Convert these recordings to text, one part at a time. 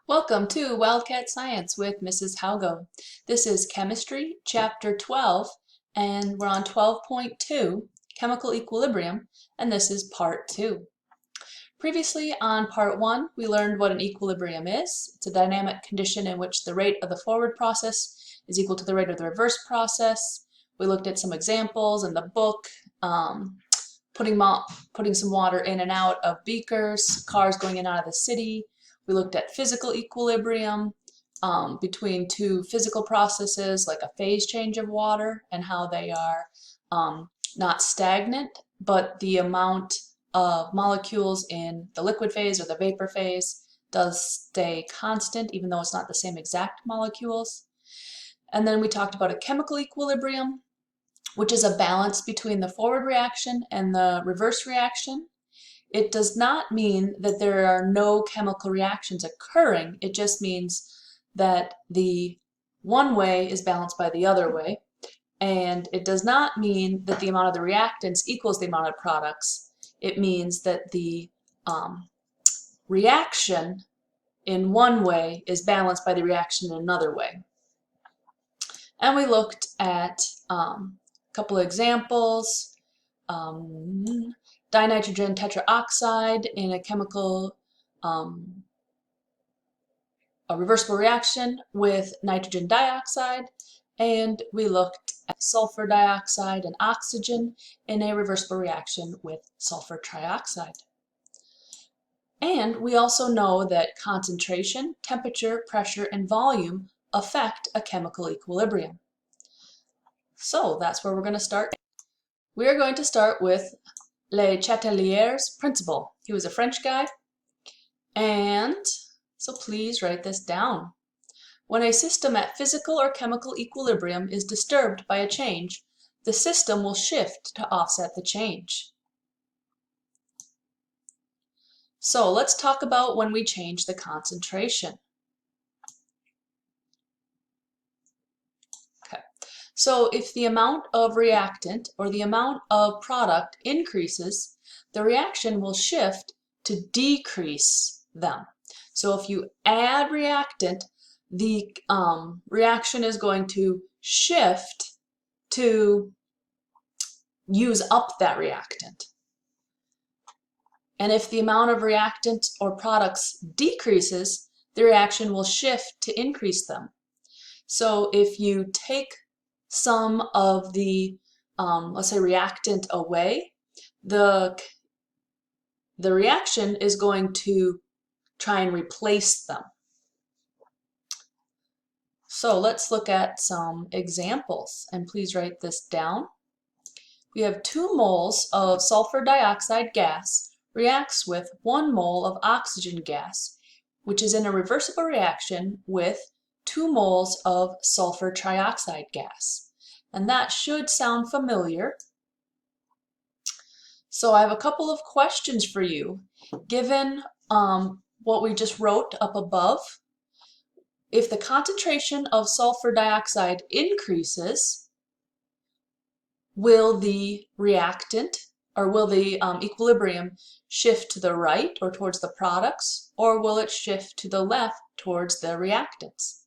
Welcome to Wildcat Science with Mrs. Haugo. This is Chemistry, Chapter 12, and we're on 12.2, Chemical Equilibrium, and this is Part 2. Previously on Part 1, we learned what an equilibrium is. It's a dynamic condition in which the rate of the forward process is equal to the rate of the reverse process. We looked at some examples in the book, putting some water in and out of beakers, cars going in and out of the city. We looked at physical equilibrium between two physical processes like a phase change of water and how they are not stagnant, but the amount of molecules in the liquid phase or the vapor phase does stay constant even though it's not the same exact molecules. And then we talked about a chemical equilibrium, which is a balance between the forward reaction and the reverse reaction. It does not mean that there are no chemical reactions occurring. It just means that the one way is balanced by the other way. And it does not mean that the amount of the reactants equals the amount of products. It means that the reaction in one way is balanced by the reaction in another way. And we looked at a couple of examples. Dinitrogen tetraoxide in a chemical, a reversible reaction with nitrogen dioxide, and we looked at sulfur dioxide and oxygen in a reversible reaction with sulfur trioxide. And we also know that concentration, temperature, pressure, and volume affect a chemical equilibrium. So that's where we're going to start. We are going to start with Le Chatelier's principle. He was a French guy, and so please write this down. When a system at physical or chemical equilibrium is disturbed by a change, the system will shift to offset the change. So let's talk about when we change the concentration. So if the amount of reactant or the amount of product increases, the reaction will shift to decrease them. So if you add reactant, the reaction is going to shift to use up that reactant. And if the amount of reactant or products decreases, the reaction will shift to increase them. So if you take some of the, let's say, reactant away, the reaction is going to try and replace them. So let's look at some examples, and please write this down. We have 2 moles of sulfur dioxide gas reacts with 1 mole of oxygen gas, which is in a reversible reaction with 2 moles of sulfur trioxide gas. And that should sound familiar. So I have a couple of questions for you. Given what we just wrote up above, if the concentration of sulfur dioxide increases, will the reactant or will the equilibrium shift to the right or towards the products, or will it shift to the left towards the reactants?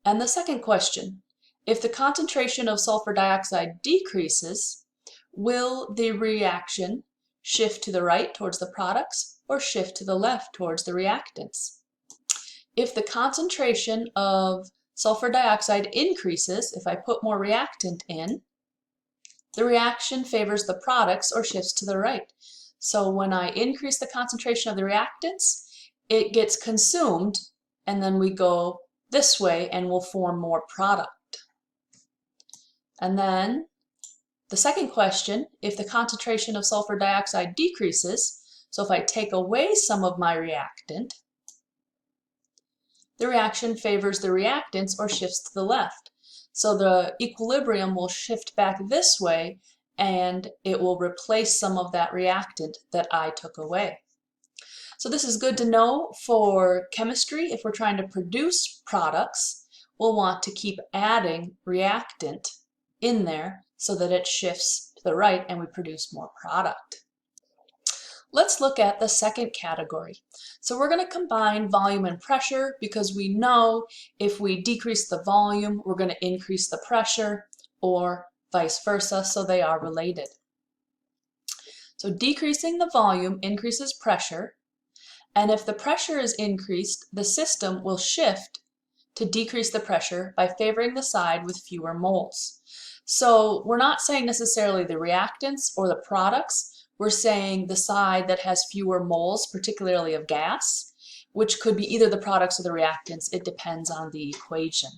And the second question, if the concentration of sulfur dioxide decreases, will the reaction shift to the right towards the products or shift to the left towards the reactants? If the concentration of sulfur dioxide increases, if I put more reactant in, the reaction favors the products or shifts to the right. So when I increase the concentration of the reactants, it gets consumed, and then we go this way and we'll form more product. And then the second question, if the concentration of sulfur dioxide decreases, so if I take away some of my reactant, the reaction favors the reactants or shifts to the left. So the equilibrium will shift back this way and it will replace some of that reactant that I took away. So this is good to know for chemistry. If we're trying to produce products, we'll want to keep adding reactant in there so that it shifts to the right and we produce more product. Let's look at the second category. So we're going to combine volume and pressure because we know if we decrease the volume, we're going to increase the pressure, or vice versa, so they are related. So decreasing the volume increases pressure, and if the pressure is increased, the system will shift to decrease the pressure by favoring the side with fewer moles. So we're not saying necessarily the reactants or the products, we're saying the side that has fewer moles, particularly of gas, which could be either the products or the reactants. It depends on the equation.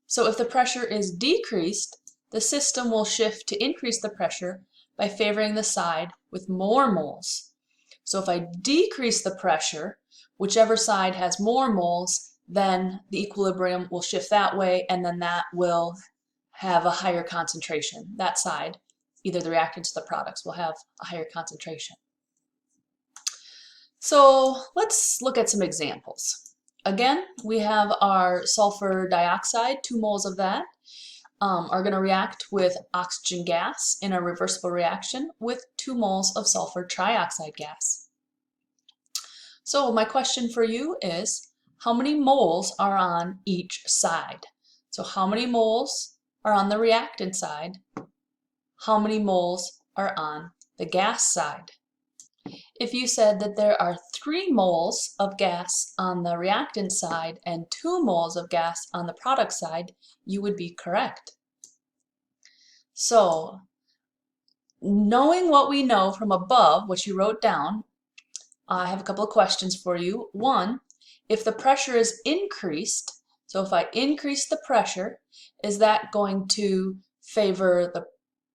So if the pressure is decreased, the system will shift to increase the pressure by favoring the side with more moles. So if I decrease the pressure, whichever side has more moles, then the equilibrium will shift that way, and then that will have a higher concentration. That side, either the reactants or the products, will have a higher concentration. So let's look at some examples. Again, we have our sulfur dioxide, 2 moles of that are going to react with oxygen gas in a reversible reaction with 2 moles of sulfur trioxide gas. So my question for you is, how many moles are on each side? So how many moles are on the reactant side? How many moles are on the gas side? If you said that there are 3 moles of gas on the reactant side and 2 moles of gas on the product side, you would be correct. So, knowing what we know from above, what you wrote down, I have a couple of questions for you. One, if the pressure is increased, so if I increase the pressure, is that going to favor the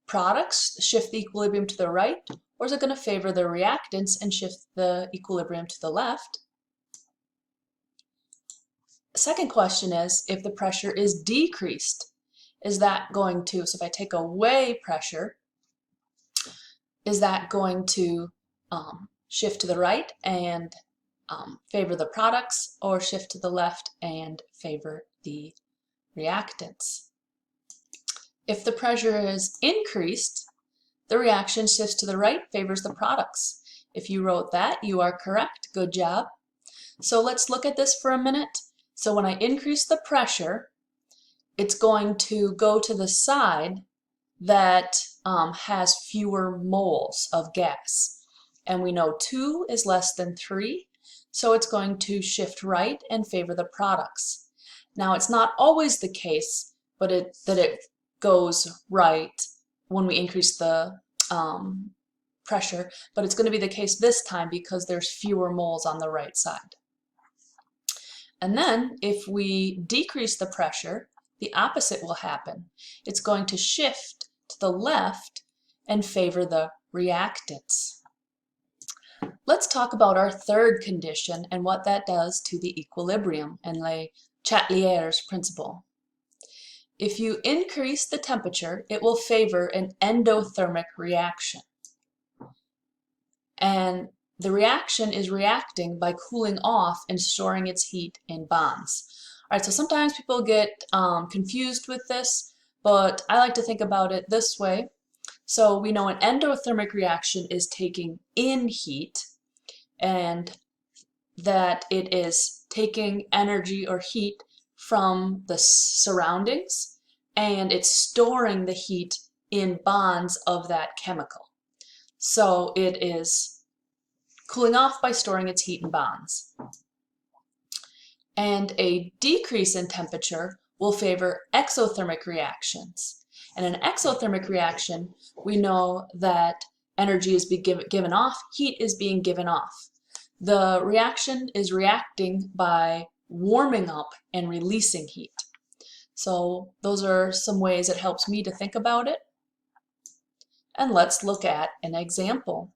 products, shift the equilibrium to the right, or is it going to favor the reactants and shift the equilibrium to the left? The second question is, if the pressure is decreased, is that going to, so if I take away pressure, is that going to shift to the right and favor the products, or shift to the left and favor the reactants? If the pressure is increased, the reaction shifts to the right, favors the products. If you wrote that, you are correct. Good job. So let's look at this for a minute. So when I increase the pressure, it's going to go to the side that has fewer moles of gas. And we know 2 is less than 3, so it's going to shift right and favor the products. Now, it's not always the case that it goes right when we increase the pressure, but it's going to be the case this time because there's fewer moles on the right side. And then if we decrease the pressure, the opposite will happen. It's going to shift to the left and favor the reactants. Let's talk about our third condition and what that does to the equilibrium and Le Chatelier's principle. If you increase the temperature, it will favor an endothermic reaction. And the reaction is reacting by cooling off and storing its heat in bonds. All right, so sometimes people get confused with this, but I like to think about it this way. So we know an endothermic reaction is taking in heat, and that it is taking energy or heat from the surroundings, and it's storing the heat in bonds of that chemical. So it is cooling off by storing its heat in bonds. And a decrease in temperature will favor exothermic reactions. And an exothermic reaction, we know that energy is being given off, heat is being given off. The reaction is reacting by warming up and releasing heat. So those are some ways it helps me to think about it. And let's look at an example.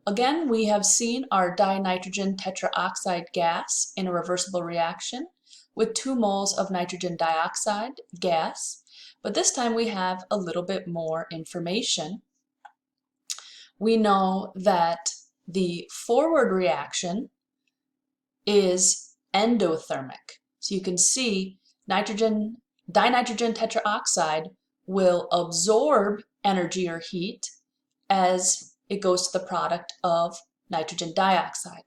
Again, we have seen our dinitrogen tetraoxide gas in a reversible reaction with 2 moles of nitrogen dioxide gas, but this time we have a little bit more information. We know that the forward reaction is endothermic. So you can see dinitrogen tetraoxide will absorb energy or heat as it goes to the product of nitrogen dioxide.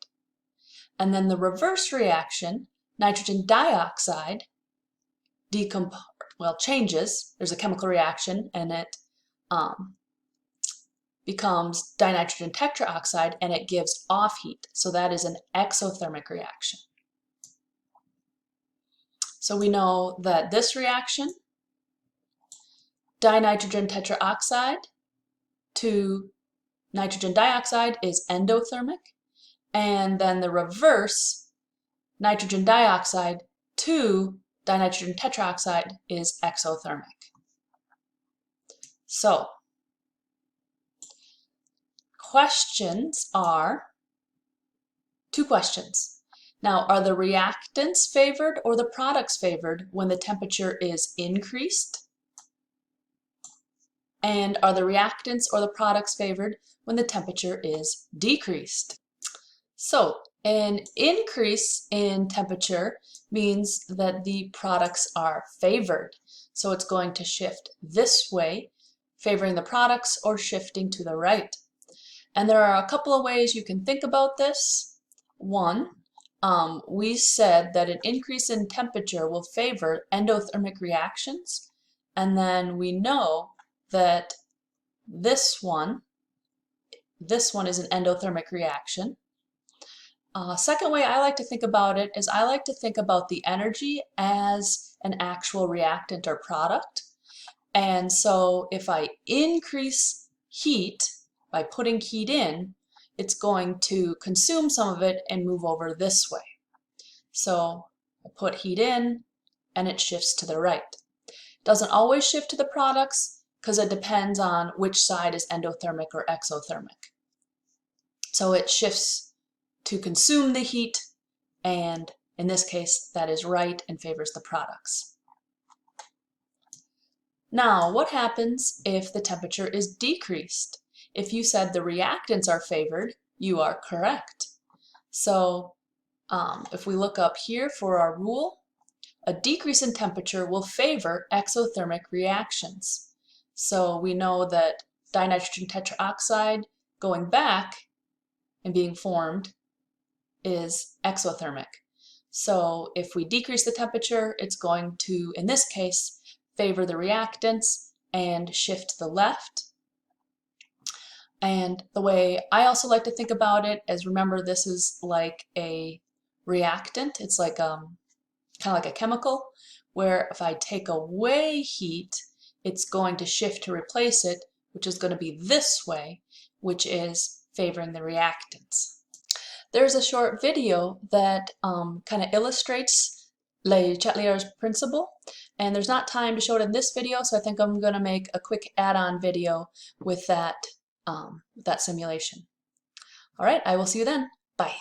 And then the reverse reaction, nitrogen dioxide changes. There's a chemical reaction and it becomes dinitrogen tetroxide and it gives off heat. So that is an exothermic reaction. So we know that this reaction, dinitrogen tetroxide to nitrogen dioxide, is endothermic. And then the reverse, nitrogen dioxide to dinitrogen tetroxide, is exothermic. So, questions are two questions. Now, are the reactants favored or the products favored when the temperature is increased? And are the reactants or the products favored when the temperature is decreased? So, an increase in temperature means that the products are favored. So it's going to shift this way, favoring the products, or shifting to the right. And there are a couple of ways you can think about this. One, we said that an increase in temperature will favor endothermic reactions. And then we know that this one is an endothermic reaction. Second way I like to think about it is I like to think about the energy as an actual reactant or product. And so if I increase heat by putting heat in, it's going to consume some of it and move over this way. So I put heat in and it shifts to the right. It doesn't always shift to the products because it depends on which side is endothermic or exothermic. So it shifts to consume the heat, and in this case that is right and favors the products. Now, what happens if the temperature is decreased? If you said the reactants are favored, you are correct. So if we look up here for our rule, a decrease in temperature will favor exothermic reactions. So we know that dinitrogen tetroxide going back and being formed is exothermic. So if we decrease the temperature, it's going to, in this case, favor the reactants and shift to the left. And the way I also like to think about it is, remember, this is like a reactant. It's like kind of like a chemical, where if I take away heat, it's going to shift to replace it, which is going to be this way, which is favoring the reactants. There's a short video that kind of illustrates Le Chatelier's principle, and there's not time to show it in this video, so I think I'm going to make a quick add-on video with that simulation. All right, I will see you then. Bye.